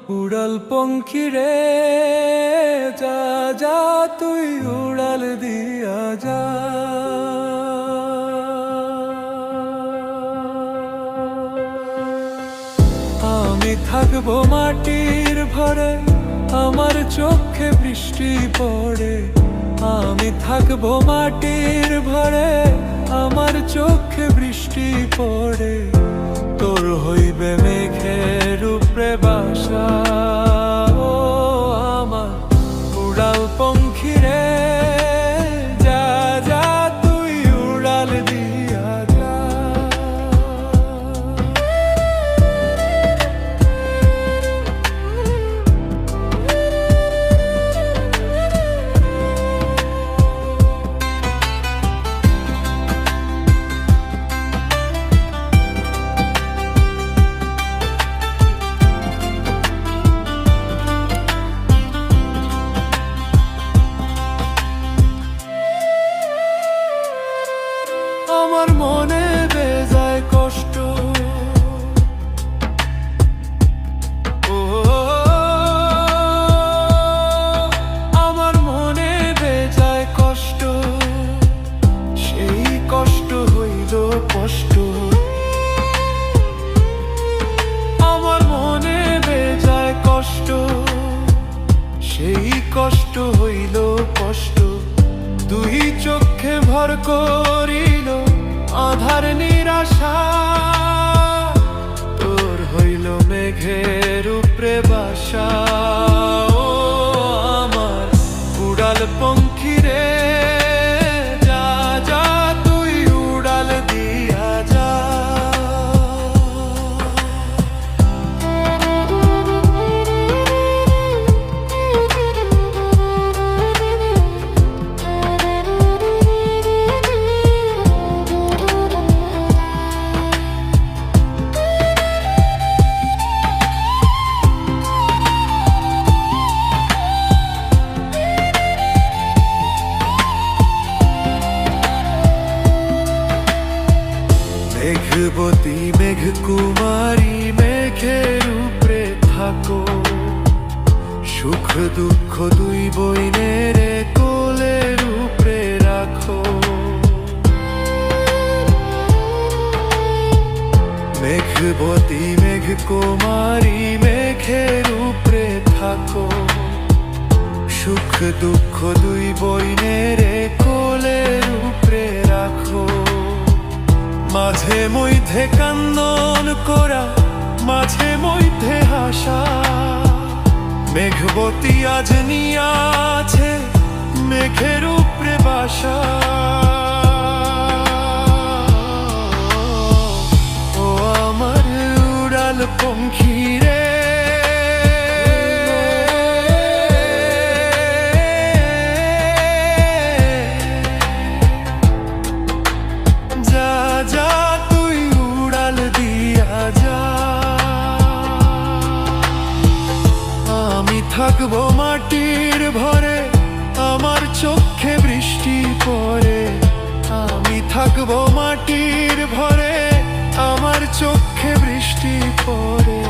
উড়াল পঙ্খী রে যা যা তুই উড়াল দিয়া যা। আমি থাকবো মাটির ভরে, আমার চোখে বৃষ্টি পড়ে। আমি থাকবো মাটির ভরে, আমার চোখে বৃষ্টি পড়ে। তোর হইবে মেঘের উপরে বাসা, ও আমার উড়াল পঙ্খী রে যা যা তুই উড়াল দিয়া যা। আমার মনে বেজায় কষ্ট, ও আমার মনে বেজায় কষ্ট, সেই কষ্ট হইল কষ্ট। আমার মনে বেজায় কষ্ট, সেই কষ্ট হইল কষ্ট। দুই চোখে ভর করিল আধার নিরাশা, তোর হইল মেঘের উপরে বাসা। ও আমার উড়াল পঙ্খী রে যা যা তুই উড়াল দিয়া যা। মেঘবতী মেঘ কুমারী মেঘের উপরে থাকো, সুখ দুঃখ দুই বইনের কোলের উপরে রাখো। মেঘবতী মেঘ কুমারী মেঘের উপরে থাকো, সুখ দুঃখ দুই বইনের কোলের উপরে রাখো। মাঝে মধ্যে কান্দন করা, মাঝে মধ্যে হাসা, মেঘবতী আজ নিয়াছে মেঘের উপরে বাসা। ও আমার উড়াল পঙ্খী রে যা যা তুই উড়াল দিয়া যা। আমি থাকবো মাটির ভরে, আমার চোখে বৃষ্টি পড়ে। আমি থাকবো মাটির ভরে, আমার চোখে বৃষ্টি পড়ে।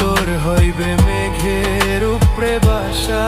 তোর হইবে মেঘের উপরে বাসা,